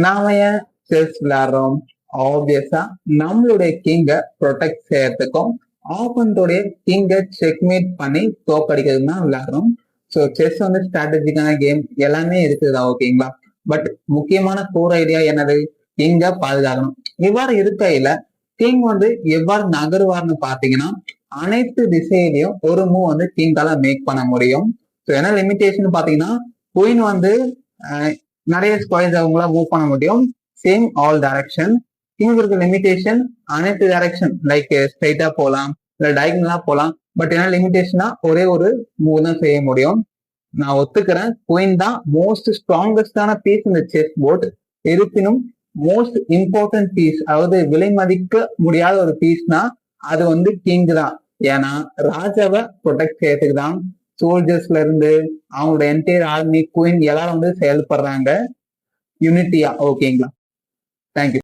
நாம ஏன் செஸ் விளையாடுறோம்? ஆப்வியஸா நம்மளுடைய கிங்க ப்ரொடெக்ட் செய்யறதுக்கும் ஆப்பனண்டோடைய கிங்க செக்மேட் பண்ணி தோக்கடிக்கிறது தான் விளையாடுறோம். ஸோ செஸ் வந்து ஸ்ட்ராட்டஜிக்கான கேம் எல்லாமே இருக்குதா, ஓகேங்களா? பட் முக்கியமான கோர் ஐடியா என்னது? கிங்க பாதுகாக்கணும். இவ்வாறு இருக்கையில கிங் வந்து எவ்வாறு நகருவார்னு பாத்தீங்கன்னா, அனைத்து திசையிலையும் ஒரு மூவ் வந்து கிங்கால மேக் பண்ண முடியும். ஸோ என்ன லிமிடேஷன் பாத்தீங்கன்னா, குயின் வந்து நிறைய ஸ்கொயர்ஸ் அவங்கள மூவ் பண்ண முடியும். Same all direction. கிங்க்கு இருக்க லிமிடேஷன் அனைத்து டைரக்ஷன், லைக் ஸ்ட்ரைட்டா போகலாம், இல்ல டயகனலா போகலாம். பட் என்ன லிமிடேஷனா ஒரே ஒரு மூவ் தான் செய்ய முடியும். நான் ஒத்துக்கிறேன், குயின் தான் மோஸ்ட் ஸ்ட்ராங்கஸ்டான பீஸ் இந்த செஸ் போர்ட். இருப்பினும் மோஸ்ட் இம்பார்ட்டன்ட் பீஸ், அதாவது விலை மதிக்க முடியாத ஒரு பீஸ்னா அது வந்து கிங் தான். ஏன்னா ராஜாவை ப்ரொடெக்ட் செய்யறதுக்கு தான் சோல்ஜர்ஸ்ல இருந்து அவங்களோட என்டையர் ஆர்மி, குயின் எல்லாரும் வந்து செயல்படுறாங்க யூனிட்டியா. ஓகேங்களா? தேங்க்யூ.